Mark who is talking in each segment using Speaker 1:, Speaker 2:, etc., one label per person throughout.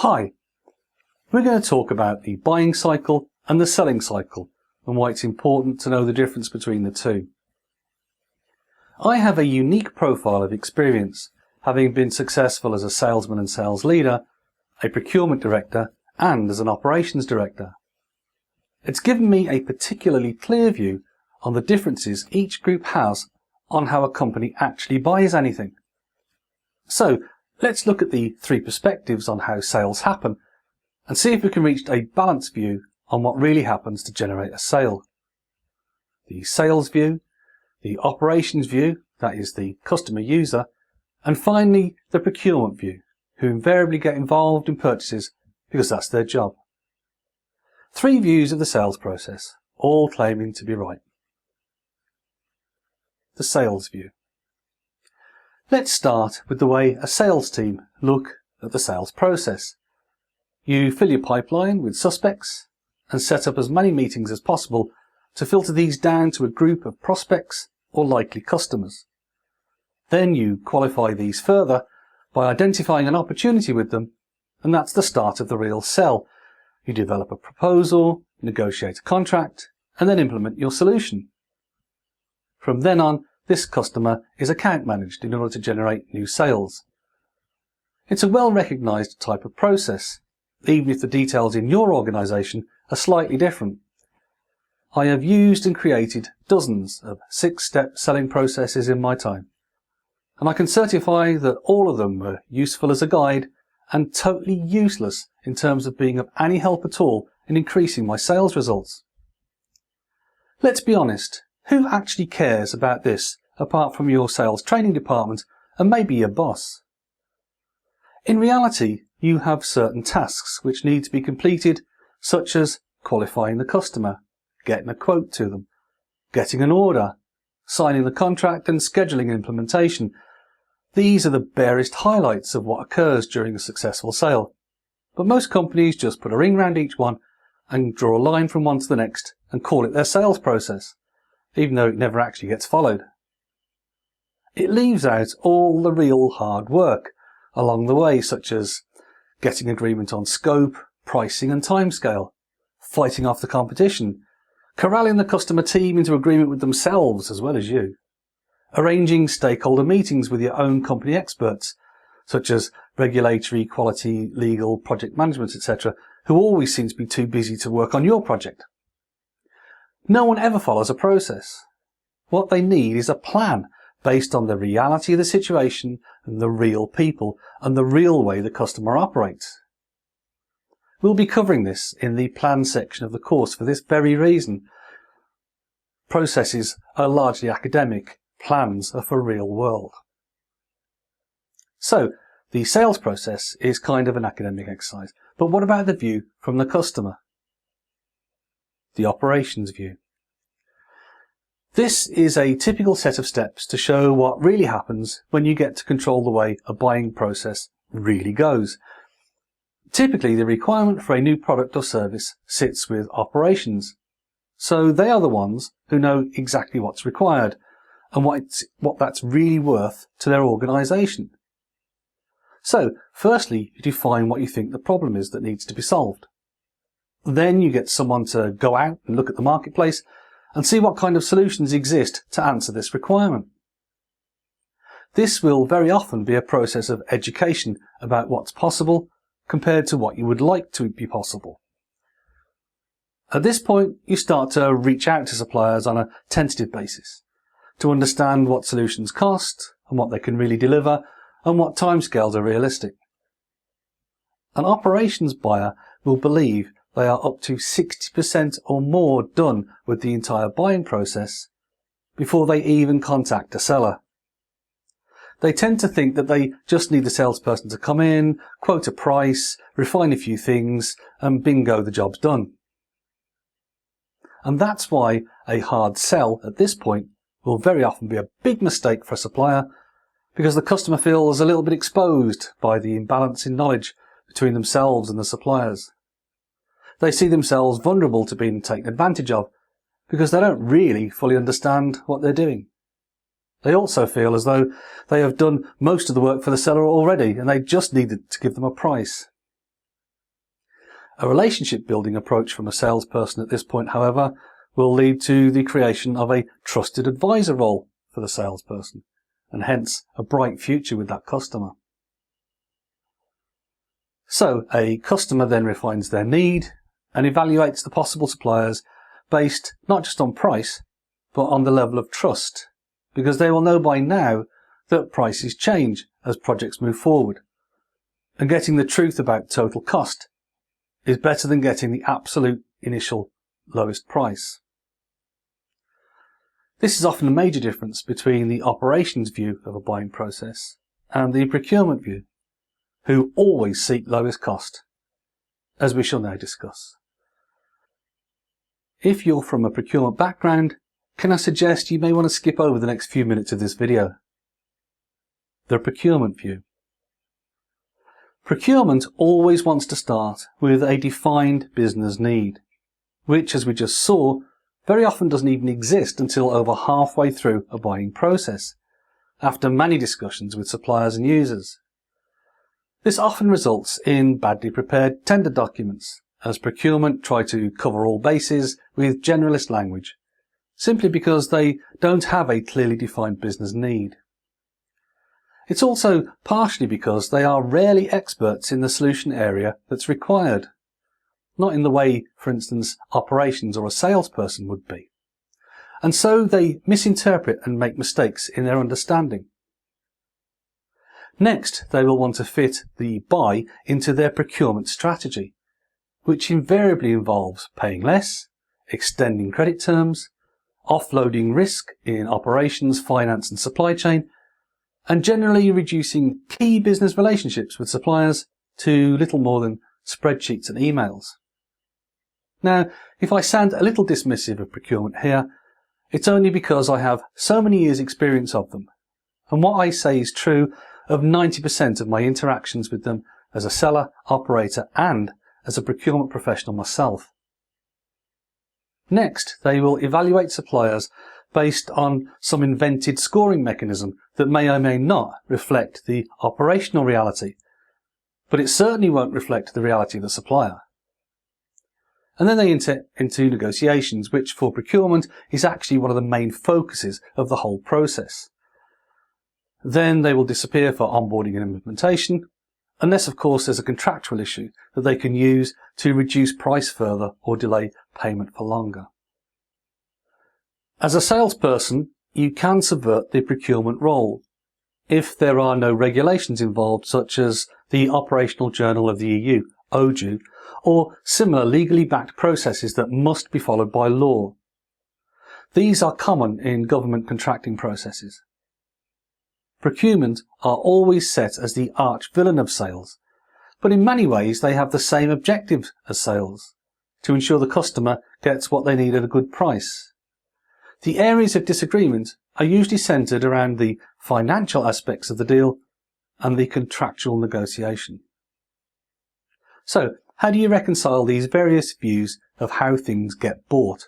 Speaker 1: Hi, we're going to talk about the buying cycle and the selling cycle and why it's important to know the difference between the two. I have a unique profile of experience, having been successful as a salesman and sales leader, a procurement director, and as an operations director. It's given me a particularly clear view on the differences each group has on how a company actually buys anything. So, let's look at the three perspectives on how sales happen and see if we can reach a balanced view on what really happens to generate a sale. The sales view, the operations view, that is the customer user, and finally the procurement view, who invariably get involved in purchases because that's their job. Three views of the sales process, all claiming to be right. The sales view. Let's start with the way a sales team look at the sales process. You fill your pipeline with suspects and set up as many meetings as possible to filter these down to a group of prospects or likely customers. Then you qualify these further by identifying an opportunity with them, and that's the start of the real sell. You develop a proposal, negotiate a contract, and then implement your solution. From then on, this customer is account managed in order to generate new sales. It's a well-recognized type of process, even if the details in your organization are slightly different. I have used and created dozens of 6-step selling processes in my time, and I can certify that all of them were useful as a guide and totally useless in terms of being of any help at all in increasing my sales results. Let's be honest. Who actually cares about this apart from your sales training department and maybe your boss? In reality, you have certain tasks which need to be completed, such as qualifying the customer, getting a quote to them, getting an order, signing the contract and scheduling implementation. These are the barest highlights of what occurs during a successful sale. But most companies just put a ring round each one and draw a line from one to the next and call it their sales process, even though it never actually gets followed. It leaves out all the real hard work along the way, such as getting agreement on scope, pricing and timescale, fighting off the competition, corralling the customer team into agreement with themselves as well as you, arranging stakeholder meetings with your own company experts, such as regulatory, quality, legal, project management, etc., who always seem to be too busy to work on your project. No one ever follows a process. What they need is a plan based on the reality of the situation and the real people and the real way the customer operates. We'll be covering this in the plan section of the course for this very reason. Processes are largely academic, plans are for real world. So, the sales process is kind of an academic exercise, but what about the view from the customer? The operations view. This is a typical set of steps to show what really happens when you get to control the way a buying process really goes. Typically, the requirement for a new product or service sits with operations, so they are the ones who know exactly what's required and what that's really worth to their organisation. So, firstly, you define what you think the problem is that needs to be solved. Then you get someone to go out and look at the marketplace and see what kind of solutions exist to answer this requirement. This will very often be a process of education about what's possible compared to what you would like to be possible. At this point, you start to reach out to suppliers on a tentative basis to understand what solutions cost and what they can really deliver and what timescales are realistic. An operations buyer will believe they are up to 60% or more done with the entire buying process before they even contact a seller. They tend to think that they just need the salesperson to come in, quote a price, refine a few things, and bingo, the job's done. And that's why a hard sell at this point will very often be a big mistake for a supplier, because the customer feels a little bit exposed by the imbalance in knowledge between themselves and the suppliers. They see themselves vulnerable to being taken advantage of because they don't really fully understand what they're doing. They also feel as though they have done most of the work for the seller already and they just needed to give them a price. A relationship building approach from a salesperson at this point, however, will lead to the creation of a trusted advisor role for the salesperson, and hence a bright future with that customer. So a customer then refines their need and evaluates the possible suppliers based not just on price, but on the level of trust, because they will know by now that prices change as projects move forward, and getting the truth about total cost is better than getting the absolute initial lowest price. This is often a major difference between the operations view of a buying process and the procurement view, who always seek lowest cost, as we shall now discuss. If you're from a procurement background, can I suggest you may want to skip over the next few minutes of this video? The procurement view. Procurement always wants to start with a defined business need, which, as we just saw, very often doesn't even exist until over halfway through a buying process, after many discussions with suppliers and users. This often results in badly prepared tender documents, as procurement try to cover all bases with generalist language, simply because they don't have a clearly defined business need. It's also partially because they are rarely experts in the solution area that's required, not in the way, for instance, operations or a salesperson would be. And so they misinterpret and make mistakes in their understanding. Next, they will want to fit the buy into their procurement strategy, which invariably involves paying less, extending credit terms, offloading risk in operations, finance and supply chain, and generally reducing key business relationships with suppliers to little more than spreadsheets and emails. Now, if I sound a little dismissive of procurement here, it's only because I have so many years' experience of them, and what I say is true of 90% of my interactions with them as a seller, operator, and as a procurement professional myself. Next, they will evaluate suppliers based on some invented scoring mechanism that may or may not reflect the operational reality, but it certainly won't reflect the reality of the supplier. And then they enter into negotiations, which for procurement is actually one of the main focuses of the whole process. Then they will disappear for onboarding and implementation, unless of course there's a contractual issue that they can use to reduce price further or delay payment for longer. As a salesperson, you can subvert the procurement role if there are no regulations involved, such as the Operational Journal of the EU, OJEU, or similar legally backed processes that must be followed by law. These are common in government contracting processes. Procurement are always set as the arch villain of sales, but in many ways they have the same objectives as sales, to ensure the customer gets what they need at a good price. The areas of disagreement are usually centred around the financial aspects of the deal and the contractual negotiation. So, how do you reconcile these various views of how things get bought?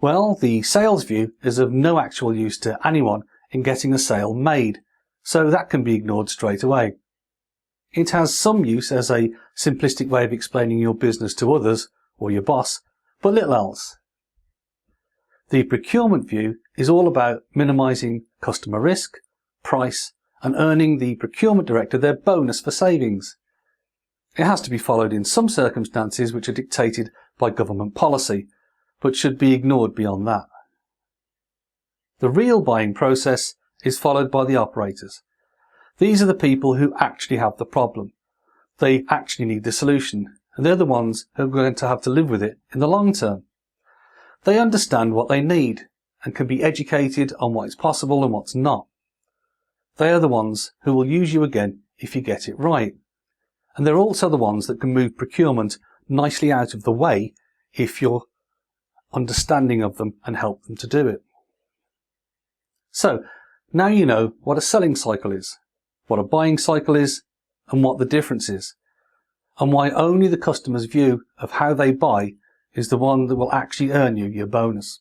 Speaker 1: Well, the sales view is of no actual use to anyone in getting a sale made, so that can be ignored straight away. It has some use as a simplistic way of explaining your business to others or your boss, but little else. The procurement view is all about minimising customer risk, price, and earning the procurement director their bonus for savings. It has to be followed in some circumstances which are dictated by government policy, but should be ignored beyond that. The real buying process is followed by the operators. These are the people who actually have the problem. They actually need the solution, and they're the ones who are going to have to live with it in the long term. They understand what they need and can be educated on what is possible and what's not. They are the ones who will use you again if you get it right. And they're also the ones that can move procurement nicely out of the way if you're understanding of them and help them to do it. So, now you know what a selling cycle is, what a buying cycle is, and what the difference is, and why only the customer's view of how they buy is the one that will actually earn you your bonus.